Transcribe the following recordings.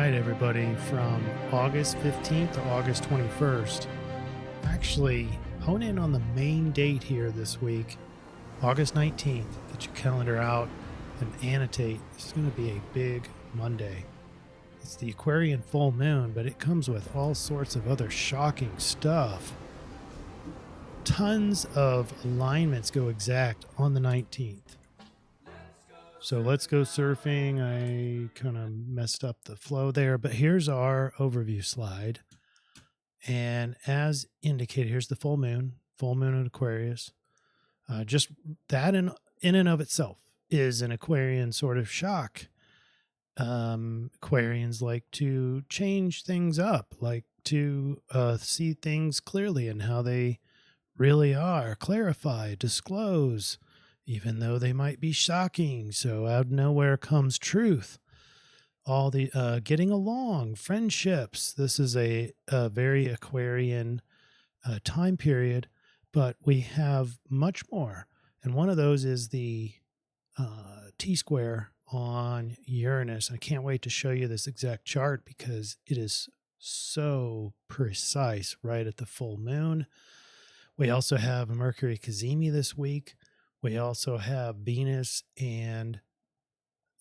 right, everybody, from August 15th to August 21st. Actually, hone in on the main date here this week, August 19th. Get your calendar out and annotate. This is going to be a big Monday. It's the Aquarian full moon, but it comes with all sorts of other shocking stuff. Tons of alignments go exact on the 19th. So let's go surfing. I kind of messed up the flow there, but here's our overview slide. And as indicated, here's the full moon in Aquarius. Just that in and of itself is an Aquarian sort of shock. Aquarians like to change things up, like to see things clearly and how they really are, clarify, disclose, even though they might be shocking. So out of nowhere comes truth. All the getting along, friendships. This is a very Aquarian time period, but we have much more. And one of those is the T-square on Uranus. I can't wait to show you this exact chart because it is so precise right at the full moon. We also have a Mercury cazimi this week. We also have Venus and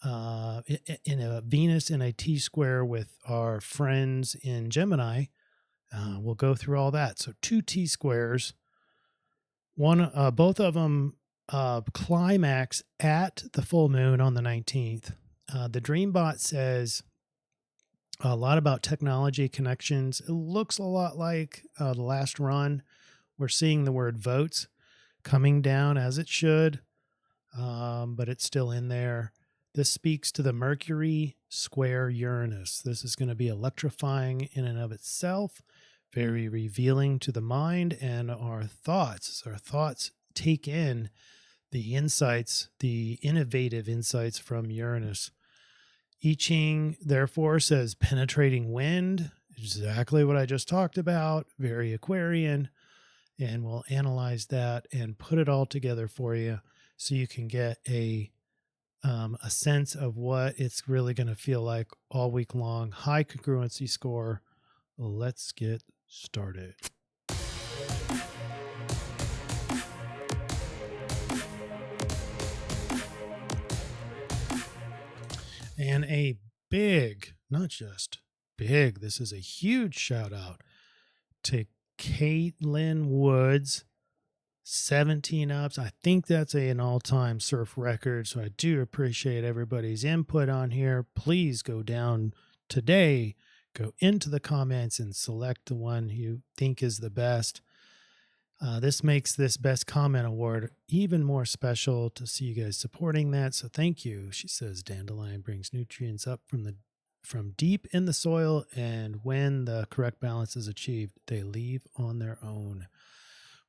Venus in a T-square with our friends in Gemini. We'll go through all that. So 2 T-squares. Both of them climax at the full moon on the 19th. The Dreambot says a lot about technology connections. It looks a lot like the last run. We're seeing the word votes coming down as it should, but it's still in there. This speaks to the Mercury square Uranus. This is going to be electrifying in and of itself, very revealing to the mind and our thoughts. As our thoughts take in the insights, the innovative insights from Uranus. I-Ching, therefore, says penetrating wind, exactly what I just talked about, very Aquarian. And we'll analyze that and put it all together for you so you can get a sense of what it's really going to feel like all week long. High congruency score. Let's get started. And a big, not just big, this is a huge shout out to Caitlin Woods, 17 ups. I think that's an all-time CIRF record, so I do appreciate everybody's input on here. Please go down today, go into the comments and select the one you think is the best. This makes this Best Comment Award even more special to see you guys supporting that, so thank you. She says dandelion brings nutrients up from deep in the soil, and when the correct balance is achieved, they leave on their own.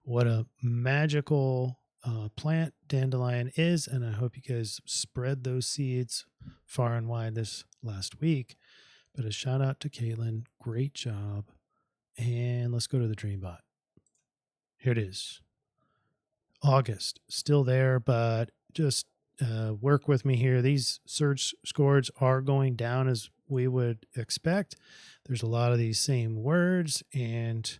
What a magical plant dandelion is, and I hope you guys spread those seeds far and wide this last week. But a shout out to Caitlin. Great job. And let's go to the Dreambot. Here it is. August, still there, but just work with me here. These surge scores are going down as we would expect. There's a lot of these same words, and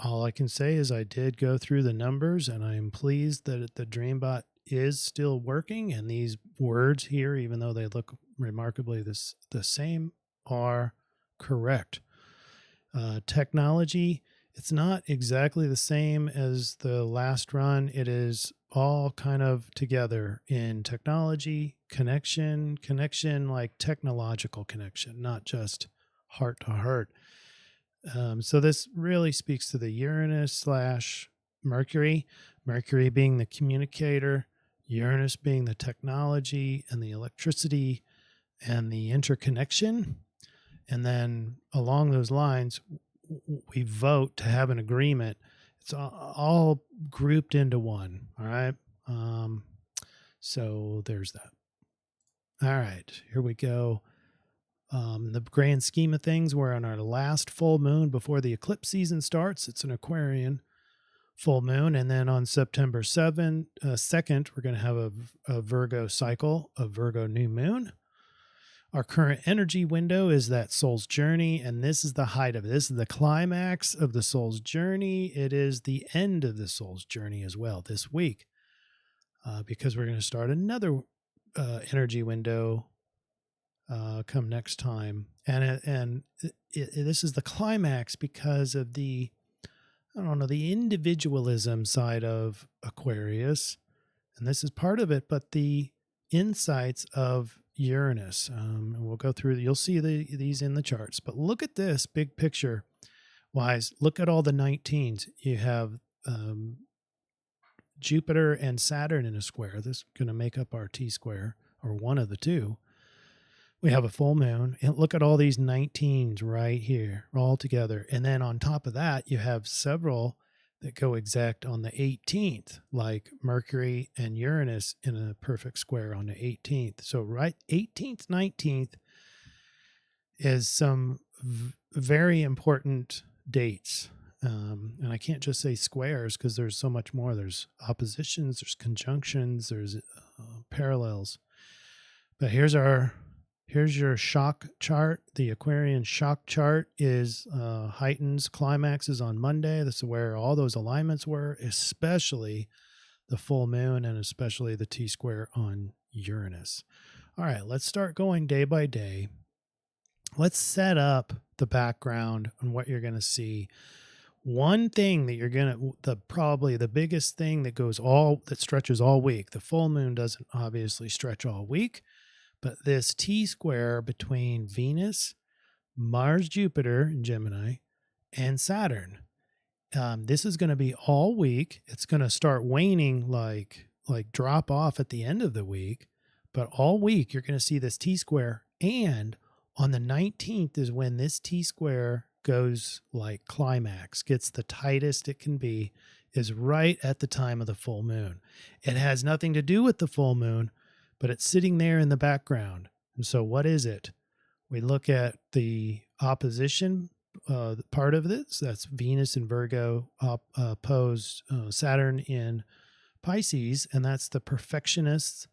all I can say is I did go through the numbers, and I am pleased that the Dreambot is still working, and these words here, even though they look remarkably the same, are correct. Technology, it's not exactly the same as the last run. It is all kind of together in technology, connection like technological connection, not just heart to heart. So this really speaks to the Uranus / Mercury being the communicator, Uranus being the technology and the electricity and the interconnection. And then along those lines, we vote to have an agreement. It's all grouped into one. All right. So there's that. All right, here we go. In the grand scheme of things, we're on our last full moon before the eclipse season starts. It's an Aquarian full moon. And then on September 2nd, we're going to have a Virgo cycle, a Virgo new moon. Our current energy window is that soul's journey, and this is the height of it. This is the climax of the soul's journey. It is the end of the soul's journey as well this week, because we're going to start another energy window come next time. And this is the climax because of the, I don't know, the individualism side of Aquarius. And this is part of it, but the insights of Uranus. And we'll go through, you'll see these in the charts, but look at this big picture wise. Look at all the 19s. You have Jupiter and Saturn in a square. This is going to make up our T-square, or one of the two. We have a full moon, and look at all these 19s right here all together. And then on top of that, you have several that go exact on the 18th, like Mercury and Uranus in a perfect square on the 18th. So right 18th, 19th is some very important dates. And I can't just say squares because there's so much more. There's oppositions, there's conjunctions, there's parallels. But here's your shock chart. The Aquarian shock chart is heightens climaxes on Monday. This is where all those alignments were, especially the full moon and especially the T-square on Uranus. All right, let's start going day by day. Let's set up the background on what you're going to see. One thing that you're going to, probably the biggest thing that stretches all week. The full moon doesn't obviously stretch all week. But this T-square between Venus, Mars, Jupiter in Gemini, and Saturn, this is going to be all week. It's going to start waning, like drop off at the end of the week. But all week, you're going to see this T-square. And on the 19th is when this T-square goes like climax, gets the tightest it can be, is right at the time of the full moon. It has nothing to do with the full moon, but it's sitting there in the background. And so what is it? We look at the opposition part of this. That's Venus in Virgo opposed Saturn in Pisces, and that's the perfectionist's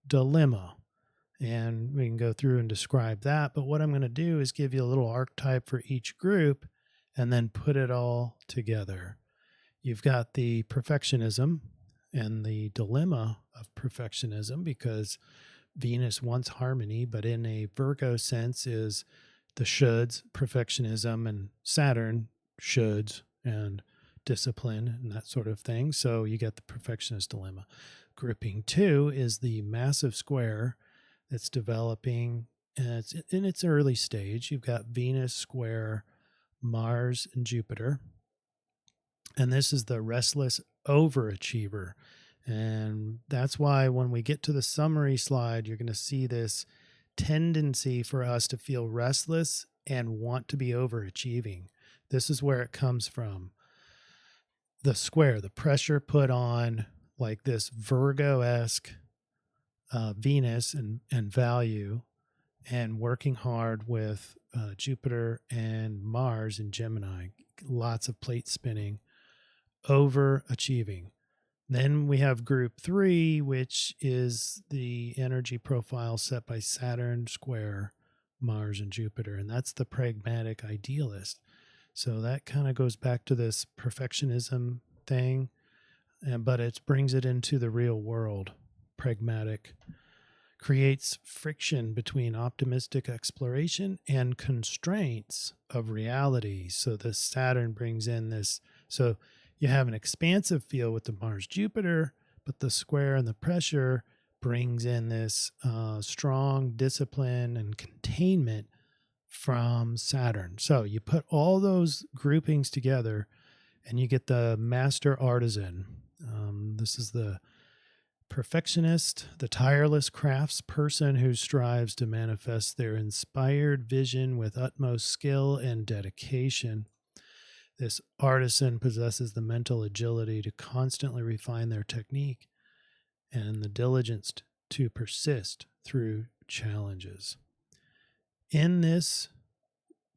dilemma. And we can go through and describe that. But what I'm going to do is give you a little archetype for each group and then put it all together. You've got the perfectionism and the dilemma of perfectionism, because Venus wants harmony, but in a Virgo sense is the shoulds, perfectionism, and Saturn shoulds and discipline and that sort of thing. So you get the perfectionist dilemma. Grouping 2 is the massive square that's developing, and it's in its early stage. You've got Venus square Mars and Jupiter. And this is the restless overachiever. And that's why when we get to the summary slide, you're going to see this tendency for us to feel restless and want to be overachieving. This is where it comes from. The square, the pressure put on like this Virgo-esque Venus and value, and working hard with Jupiter and Mars in Gemini. Lots of plate spinning. Overachieving. Then we have group 3, which is the energy profile set by Saturn square Mars and Jupiter, and that's the pragmatic idealist. So that kind of goes back to this perfectionism thing, but it brings it into the real world. Pragmatic creates friction between optimistic exploration and constraints of reality. So the Saturn brings in this. So you have an expansive feel with the Mars Jupiter, but the square and the pressure brings in this strong discipline and containment from Saturn. So you put all those groupings together and you get the master artisan. This is the perfectionist, the tireless craftsperson who strives to manifest their inspired vision with utmost skill and dedication. This artisan possesses the mental agility to constantly refine their technique and the diligence to persist through challenges. In this,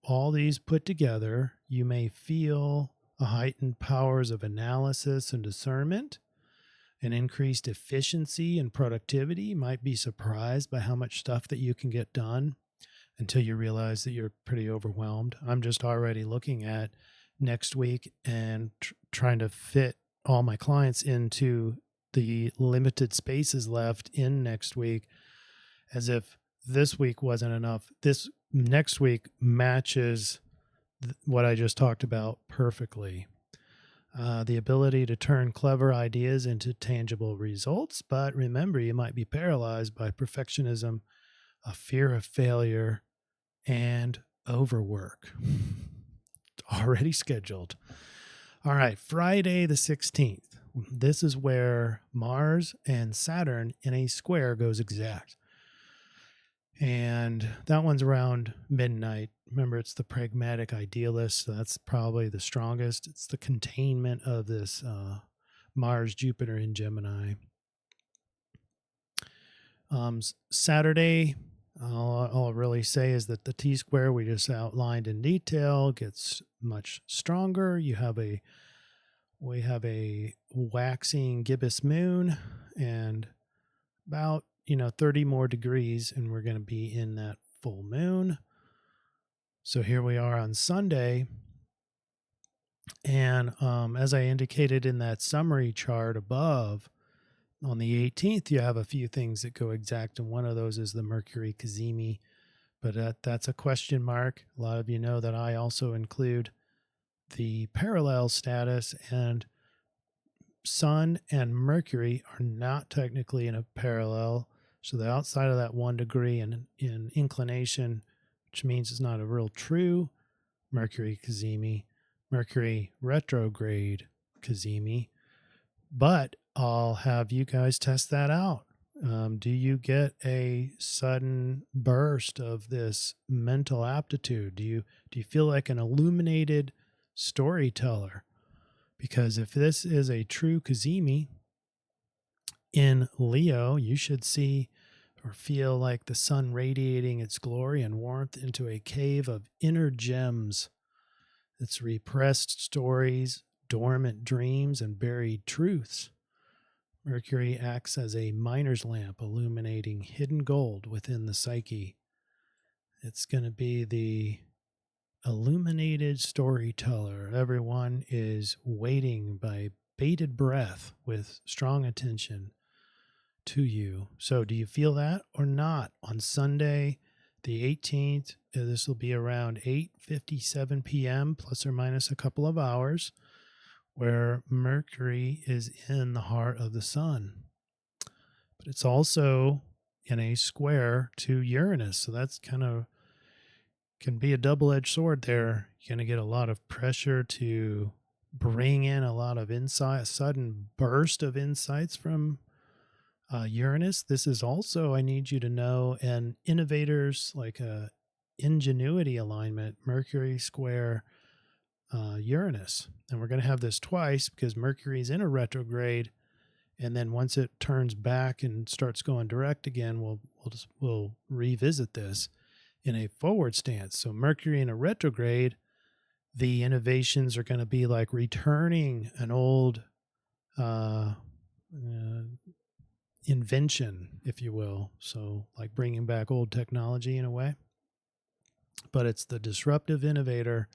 all these put together, you may feel a heightened powers of analysis and discernment, an increased efficiency and productivity. You might be surprised by how much stuff that you can get done until you realize that you're pretty overwhelmed. I'm just already looking at next week and trying to fit all my clients into the limited spaces left in next week, as if this week wasn't enough. This next week matches what I just talked about perfectly. The ability to turn clever ideas into tangible results. But remember, you might be paralyzed by perfectionism, a fear of failure, and overwork. Already scheduled. All right, Friday the 16th. This is where Mars and Saturn in a square goes exact. And that one's around midnight. Remember, it's the pragmatic idealist. So that's probably the strongest. It's the containment of this Mars, Jupiter in Gemini. Saturday, all I'll really say is that the T-square we just outlined in detail gets much stronger. We have a waxing gibbous moon and about 30 more degrees, and we're going to be in that full moon. So here we are on Sunday. And as I indicated in that summary chart above, on the 18th, you have a few things that go exact, and one of those is the Mercury cazimi, but that's a question mark. A lot of you know that I also include the parallel status, and Sun and Mercury are not technically in a parallel. So they're outside of that 1 degree in inclination, which means it's not a real true Mercury cazimi, Mercury retrograde cazimi. But I'll have you guys test that out. Do you get a sudden burst of this mental aptitude? Do you feel like an illuminated storyteller? Because if this is a true cazimi in Leo, you should see or feel like the sun radiating its glory and warmth into a cave of inner gems. It's repressed stories, dormant dreams, and buried truths. Mercury acts as a miner's lamp, illuminating hidden gold within the psyche. It's going to be the illuminated storyteller. Everyone is waiting by bated breath with strong attention to you. So do you feel that or not? On Sunday, the 18th, this will be around 8:57 p.m., plus or minus a couple of hours, where Mercury is in the heart of the sun. But it's also in a square to Uranus. So that's can be a double-edged sword there. You're going to get a lot of pressure to bring in a lot of insight, a sudden burst of insights from Uranus. This is also, I need you to know, an innovators, like a ingenuity alignment, Mercury square Uranus. And we're going to have this twice because Mercury is in a retrograde, and then once it turns back and starts going direct again, we'll revisit this in a forward stance. So Mercury in a retrograde, the innovations are going to be like returning an old invention, if you will. So like bringing back old technology in a way. But it's the disruptive innovator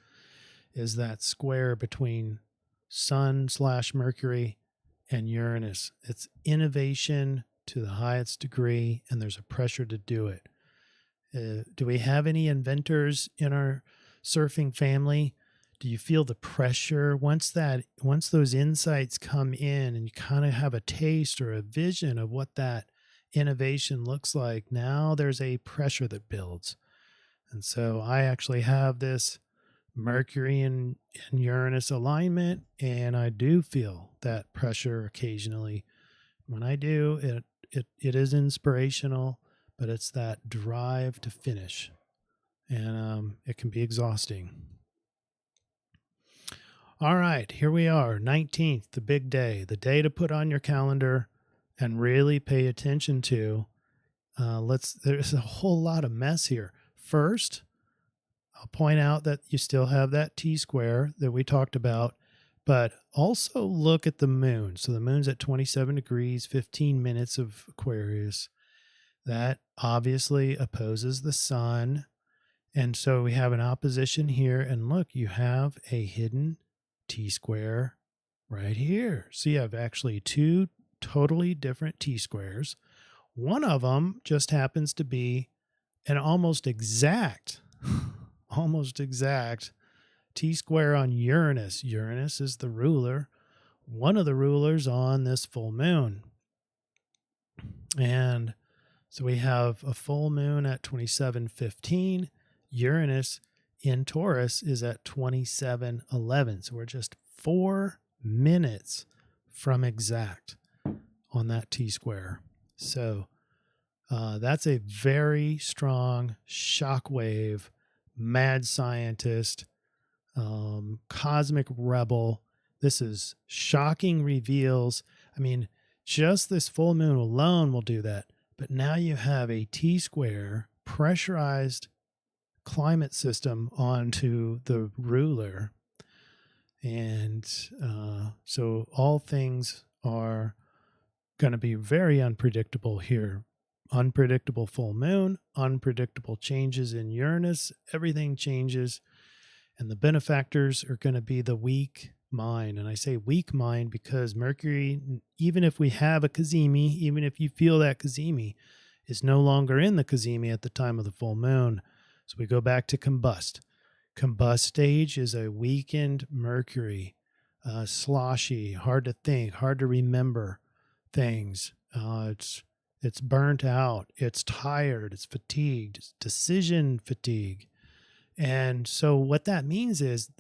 is that square between Sun/Mercury and Uranus. It's innovation to the highest degree, and there's a pressure to do it. Do we have any inventors in our surfing family? Do you feel the pressure once those insights come in and you kind of have a taste or a vision of what that innovation looks like? Now there's a pressure that builds. And so I actually have this Mercury and Uranus alignment, and I do feel that pressure occasionally. When I do, it is inspirational, but it's that drive to finish, and it can be exhausting. All right, here we are, 19th, the big day, the day to put on your calendar and really pay attention to. There's a whole lot of mess here. First, I'll point out that you still have that T-square that we talked about, but also look at the moon. So the moon's at 27 degrees, 15 minutes of Aquarius. That obviously opposes the sun. And so we have an opposition here. And look, you have a hidden T-square right here. So you have actually two totally different T-squares. One of them just happens to be an almost exact T-square on Uranus. Uranus is the ruler, one of the rulers on this full moon. And so we have a full moon at 27:15. Uranus in Taurus is at 27:11. So we're just 4 minutes from exact on that T-square. So that's a very strong shockwave, mad scientist, cosmic rebel. This is shocking reveals. I mean, just this full moon alone will do that. But now you have a T-square pressurized climate system onto the ruler. And so all things are going to be very unpredictable here. Unpredictable full moon, unpredictable changes in Uranus, everything changes. And the benefactors are going to be the weak mind. And I say weak mind because Mercury, even if we have a cazimi, even if you feel that cazimi, is no longer in the cazimi at the time of the full moon. So we go back to combust. Combust stage is a weakened Mercury, sloshy, hard to think, hard to remember things. It's burnt out, it's tired, it's fatigued, it's decision fatigue. And so what that means is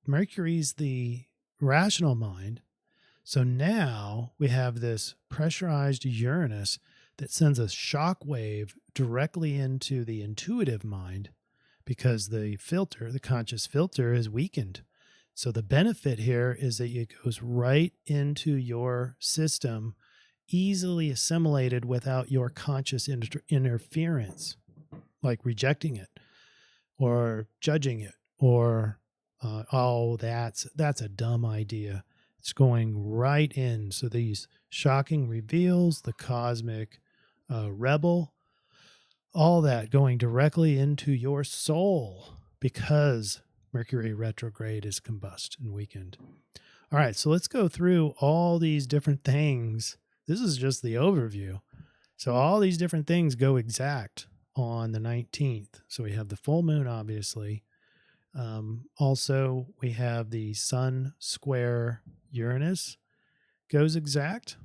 Mercury's the rational mind. So now we have this pressurized Uranus that sends a shock wave directly into the intuitive mind because the filter, the conscious filter, is weakened. So the benefit here is that it goes right into your system, easily assimilated without your conscious interference, like rejecting it or judging it or that's a dumb idea. It's going right in. So these shocking reveals, the cosmic rebel, all that going directly into your soul because Mercury retrograde is combust and weakened. All right, so let's go through all these different things. This is just the overview. So all these different things go exact on the 19th. So we have the full moon, obviously. Also, we have the Sun square Uranus goes exact.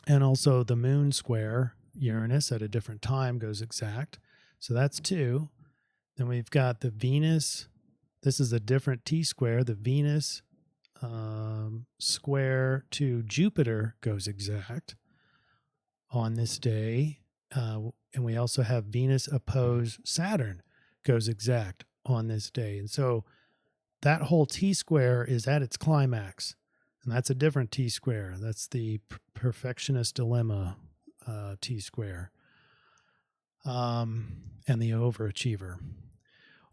And also the moon square Uranus at a different time goes exact. So that's 2. Then we've got the Venus. This is a different T-square. The Venus square to Jupiter goes exact on this day. And we also have Venus oppose Saturn goes exact on this day. And so that whole T-square is at its climax. And that's a different T-square. That's the perfectionist dilemma T-square. And the overachiever.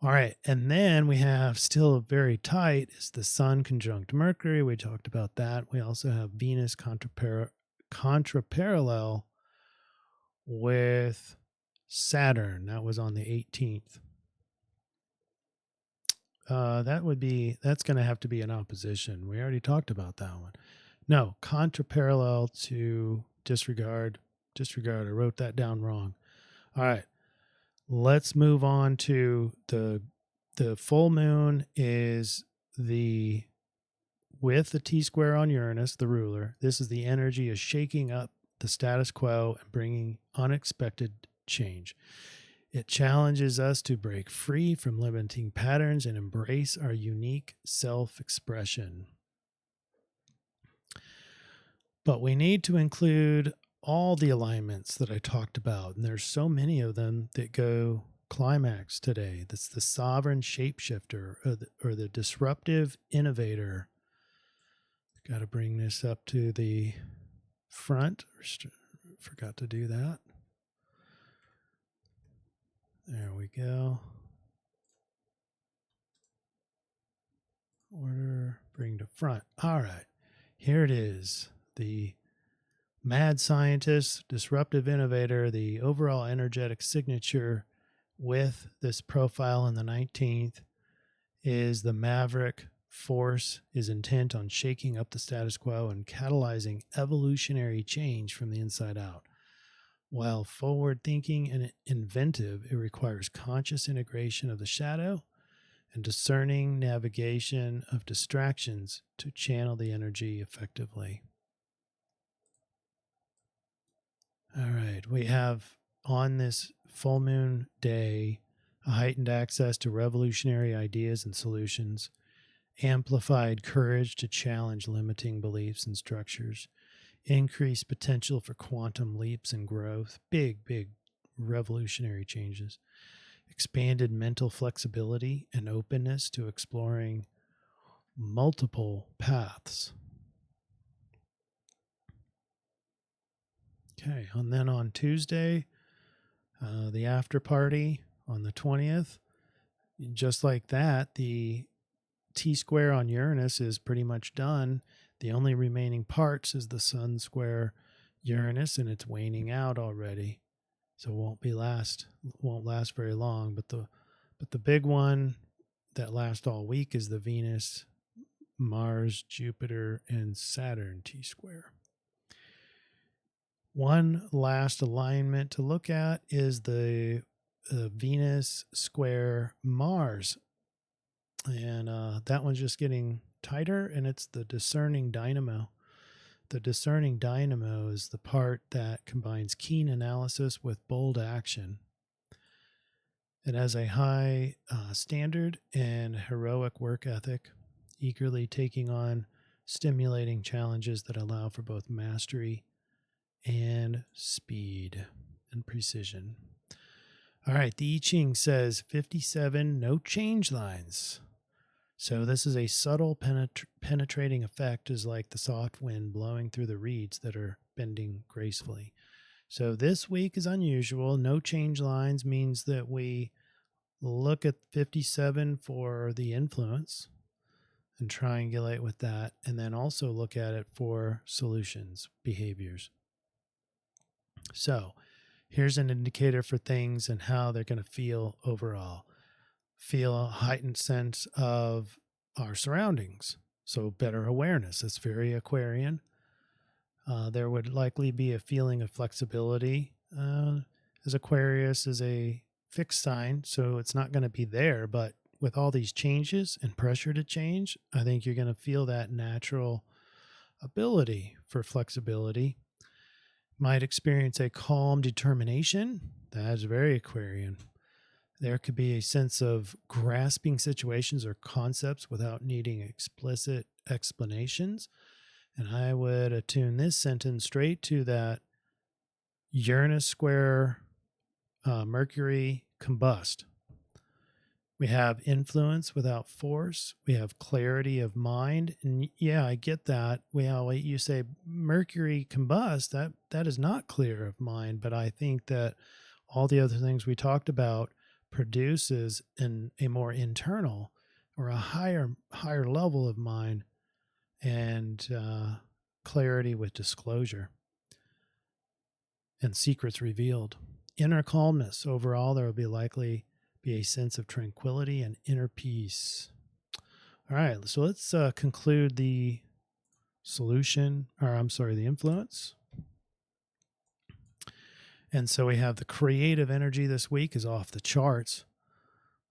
All right. And then we have still very tight is the Sun conjunct Mercury. We talked about that. We also have Venus contraparallel with Saturn. That was on the 18th. That's going to have to be an opposition. We already talked about that one. No, contraparallel to disregard. I wrote that down wrong. All right. Let's move on to the full moon is with the T-square on Uranus, the ruler. This is the energy of shaking up the status quo and bringing unexpected change. It challenges us to break free from limiting patterns and embrace our unique self-expression. But we need to include all the alignments that I talked about, and there's so many of them that go climax today. That's the sovereign shapeshifter or the disruptive innovator. Got to bring this up to the front. Forgot to do that. There we go. Order, bring to front. All right, here it is. The mad scientist, disruptive innovator, the overall energetic signature with this profile in the 19th is the maverick force is intent on shaking up the status quo and catalyzing evolutionary change from the inside out. While forward-thinking and inventive, it requires conscious integration of the shadow and discerning navigation of distractions to channel the energy effectively. All right, we have on this full moon day a heightened access to revolutionary ideas and solutions, amplified courage to challenge limiting beliefs and structures, increased potential for quantum leaps and growth, big revolutionary changes, expanded mental flexibility and openness to exploring multiple paths. Okay, and then on Tuesday, the after party on the 20th, just like that, the T-square on Uranus is pretty much done. The only remaining parts is the Sun square Uranus, and it's waning out already, so it won't last very long. But the big one that lasts all week is the Venus, Mars, Jupiter, and Saturn T-square. One last alignment to look at is the Venus square Mars. And that one's just getting tighter, and it's the discerning dynamo. The discerning dynamo is the part that combines keen analysis with bold action. It has a high standard and heroic work ethic, eagerly taking on stimulating challenges that allow for both mastery and speed and precision. All right, the I-Ching says 57 no change lines. So this is a subtle penetrating effect, is like the soft wind blowing through the reeds that are bending gracefully. So this week is unusual. No change lines means that we look at 57 for the influence and triangulate with that, and then also look at it for solutions, behaviors. So here's an indicator for things and how they're going to feel overall. Feel a heightened sense of our surroundings, so better awareness. That's very Aquarian. There would likely be a feeling of flexibility, as Aquarius is a fixed sign, so it's not going to be there. But with all these changes and pressure to change, I think you're going to feel that natural ability for flexibility. Might experience a calm determination. That's very Aquarian. There could be a sense of grasping situations or concepts without needing explicit explanations. And I would attune this sentence straight to that Uranus square Mercury combust. We have influence without force. We have clarity of mind. And yeah, I get that. Well, you say Mercury combust, that is not clear of mind. But I think that all the other things we talked about produces a more internal or a higher level of mind and clarity with disclosure and secrets revealed. Inner calmness. Overall, there will be likely be a sense of tranquility and inner peace. All right, so let's conclude the the influence. And so we have the creative energy this week is off the charts.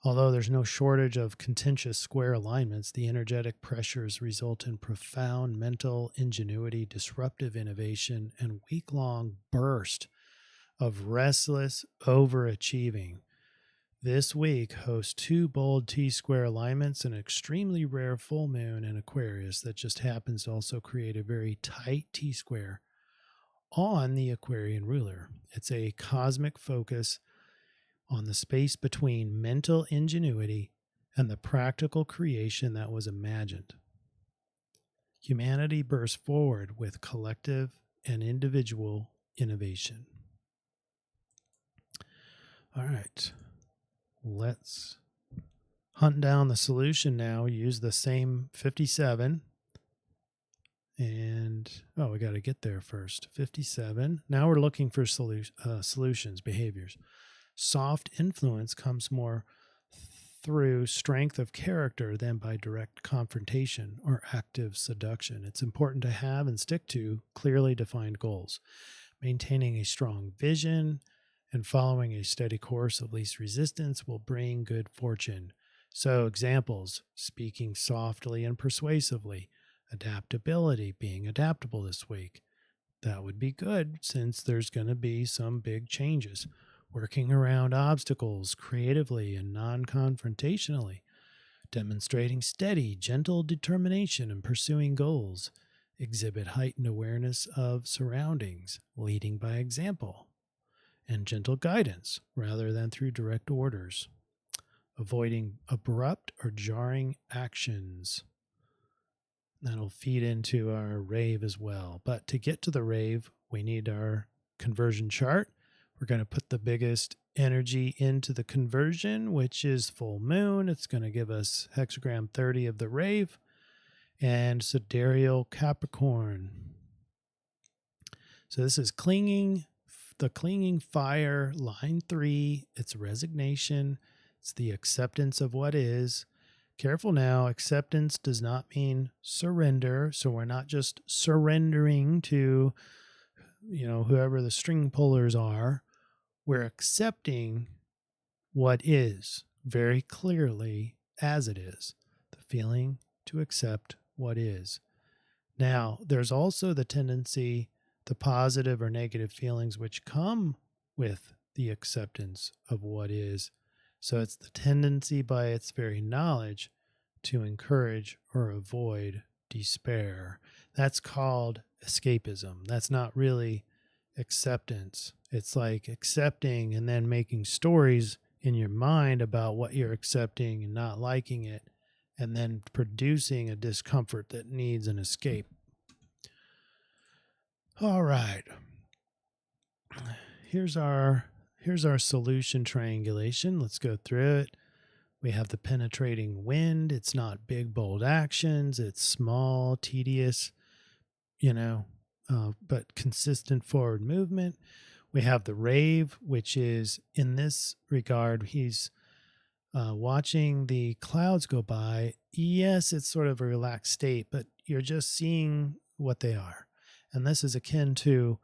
Although there's no shortage of contentious square alignments, the energetic pressures result in profound mental ingenuity, disruptive innovation, and week-long burst of restless overachieving. This week hosts 2 bold T-square alignments and an extremely rare full moon in Aquarius that just happens to also create a very tight T-square on the Aquarian ruler. It's a cosmic focus on the space between mental ingenuity and the practical creation that was imagined. Humanity bursts forward with collective and individual innovation. All right, let's hunt down the solution now. Use the same 57. And, we got to get there first. 57. Now we're looking for solutions, behaviors. Soft influence comes more through strength of character than by direct confrontation or active seduction. It's important to have and stick to clearly defined goals. Maintaining a strong vision and following a steady course of least resistance will bring good fortune. So, examples: speaking softly and persuasively, adaptability, being adaptable this week. That would be good since there's going to be some big changes. Working around obstacles creatively and non confrontationally, demonstrating steady, gentle determination in pursuing goals, exhibit heightened awareness of surroundings, leading by example, and gentle guidance rather than through direct orders, avoiding abrupt or jarring actions. That'll feed into our rave as well. But to get to the rave, we need our conversion chart. We're going to put the biggest energy into the conversion, which is full moon. It's going to give us hexagram 30 of the rave and sidereal Capricorn. So this is the clinging fire, line 3. It's resignation. It's the acceptance of what is. Careful now, acceptance does not mean surrender. So we're not just surrendering to, whoever the string pullers are. We're accepting what is very clearly as it is. The feeling to accept what is. Now, there's also the tendency, the positive or negative feelings which come with the acceptance of what is. So it's the tendency by its very knowledge to encourage or avoid despair. That's called escapism. That's not really acceptance. It's like accepting and then making stories in your mind about what you're accepting and not liking it, and then producing a discomfort that needs an escape. All right. Here's our solution triangulation. Let's go through it. We have the penetrating wind. It's not big, bold actions. It's small, tedious, but consistent forward movement. We have the rave, which is, in this regard, he's watching the clouds go by. Yes, it's sort of a relaxed state, but you're just seeing what they are. And this is akin to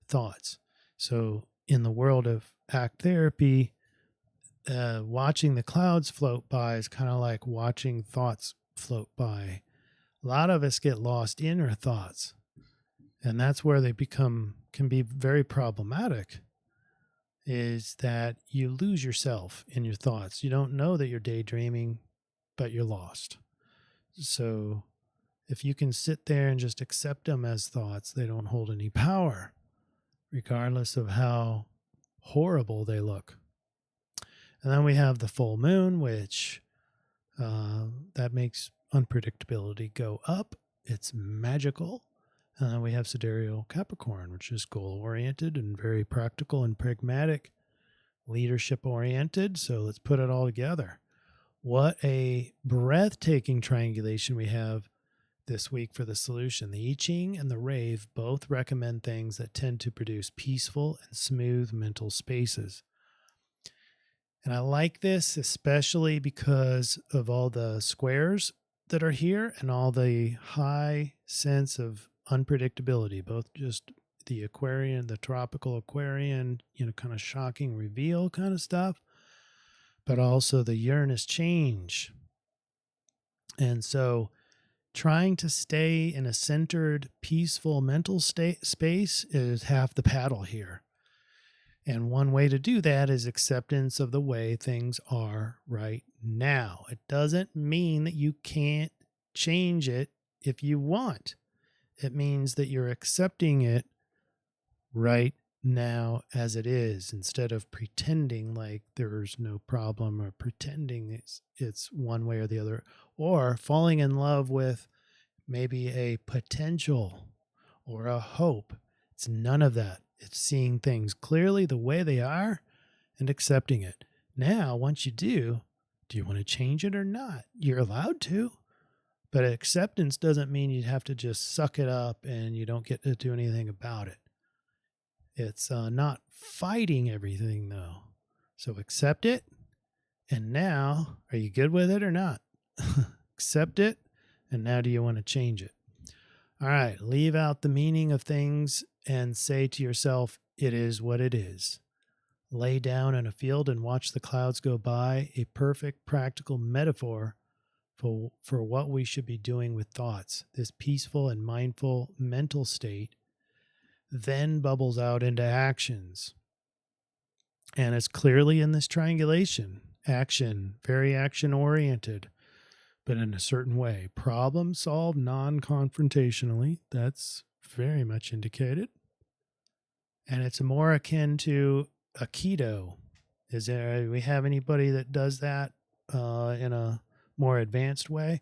thoughts. So in the world of act therapy, watching the clouds float by is kind of like watching thoughts float by. A lot of us get lost in our thoughts, and that's where they can be very problematic, is that you lose yourself in your thoughts. You don't know that you're daydreaming, but you're lost. So if you can sit there and just accept them as thoughts, they don't hold any power, regardless of how horrible they look. And then we have the full moon, which that makes unpredictability go up. It's magical. And then we have Sidereal Capricorn, which is goal-oriented and very practical and pragmatic, leadership-oriented. So let's put it all together. What a breathtaking triangulation we have this week for the solution. The I-Ching and the rave both recommend things that tend to produce peaceful and smooth mental spaces. And I like this especially because of all the squares that are here and all the high sense of unpredictability, both just the Aquarian, the tropical Aquarian, kind of shocking reveal kind of stuff, but also the Uranus change. And so trying to stay in a centered, peaceful mental space is half the battle here. And one way to do that is acceptance of the way things are right now. It doesn't mean that you can't change it if you want. It means that you're accepting it right now as it is, instead of pretending like there's no problem or pretending it's one way or the other, or falling in love with maybe a potential or a hope. It's none of that. It's seeing things clearly the way they are and accepting it. Now, once you do you want to change it or not? You're allowed to, but acceptance doesn't mean you have to just suck it up and you don't get to do anything about it. It's not fighting everything, though. So accept it. And now, are you good with it or not? Accept it. And now do you want to change it? All right. Leave out the meaning of things and say to yourself, it is what it is. Lay down in a field and watch the clouds go by, a perfect practical metaphor for what we should be doing with thoughts. This peaceful and mindful mental state then bubbles out into actions. And it's clearly in this triangulation. Action, very action oriented, but in a certain way. Problem solved non-confrontationally. That's very much indicated. And it's more akin to Aikido. Do we have anybody that does that in a more advanced way?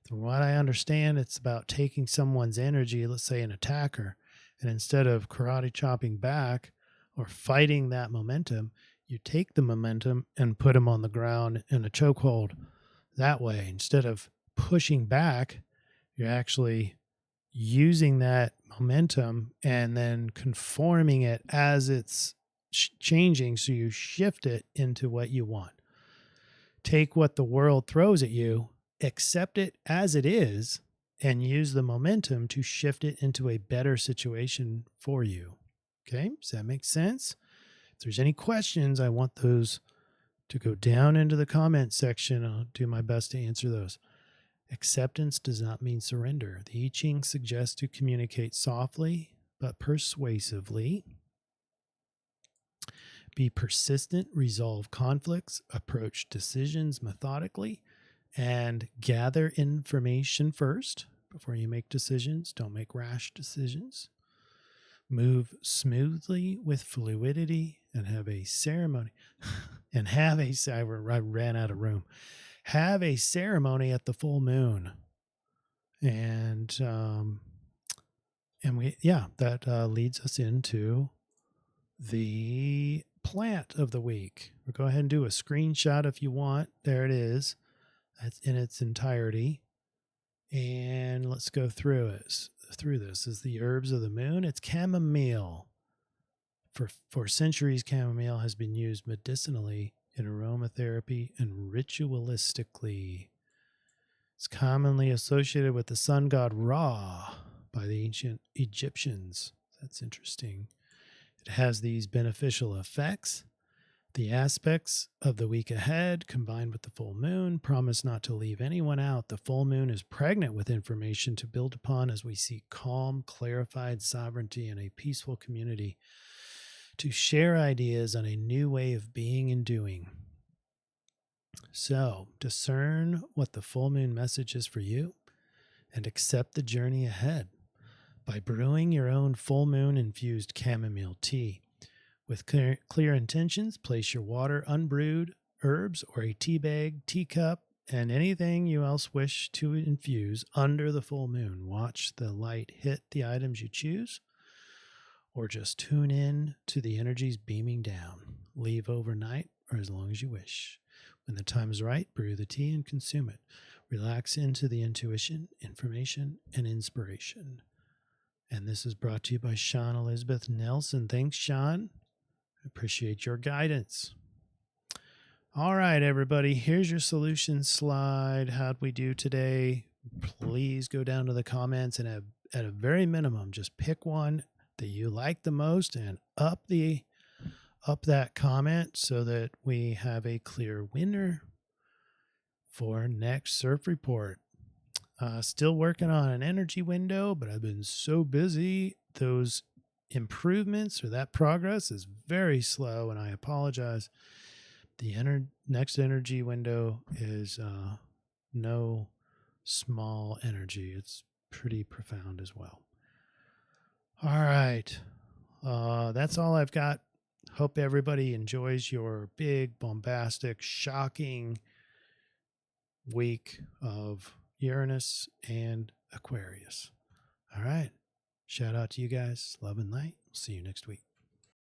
From what I understand, it's about taking someone's energy, let's say an attacker, and instead of karate chopping back or fighting that momentum, you take the momentum and put them on the ground in a chokehold. That way, instead of pushing back, you're actually using that momentum and then conforming it as it's changing, so you shift it into what you want. Take what the world throws at you, accept it as it is, and use the momentum to shift it into a better situation for you. Okay, does that make sense? If there's any questions, I want those to go down into the comment section. I'll do my best to answer those. Acceptance does not mean surrender. The I-Ching suggests to communicate softly but persuasively. Be persistent, resolve conflicts, approach decisions methodically, and gather information first before you make decisions. Don't make rash decisions. Move smoothly with fluidity and have a ceremony. I ran out of room. Have a ceremony at the full moon. And that leads us into the plant of the week. We'll go ahead and do a screenshot if you want. There it is. That's in its entirety. And let's go through it. This is the herbs of the moon. It's chamomile. For centuries, chamomile has been used medicinally in aromatherapy and ritualistically. It's commonly associated with the sun god Ra by the ancient Egyptians. That's interesting. It has these beneficial effects. The aspects of the week ahead, combined with the full moon, promise not to leave anyone out. The full moon is pregnant with information to build upon as we seek calm, clarified sovereignty in a peaceful community, to share ideas on a new way of being and doing. So, discern what the full moon message is for you and accept the journey ahead by brewing your own full moon infused chamomile tea. With clear intentions, place your water, unbrewed herbs, or a tea bag, teacup, and anything you else wish to infuse under the full moon. Watch the light hit the items you choose, or just tune in to the energies beaming down. Leave overnight or as long as you wish. When the time is right, brew the tea and consume it. Relax into the intuition, information, and inspiration. And this is brought to you by Sean Elizabeth Nelson. Thanks, Sean. I appreciate your guidance. All right, everybody, here's your solution slide. How'd we do today? Please go down to the comments and at a very minimum, just pick one that you like the most and up that comment so that we have a clear winner for next CIRF report. Still working on an energy window, but I've been so busy. Those improvements or that progress is very slow, and I apologize. The next energy window is no small energy. It's pretty profound as well. All right. That's all I've got. Hope everybody enjoys your big, bombastic, shocking week of Uranus and Aquarius. All right. Shout out to you guys. Love and light. See you next week.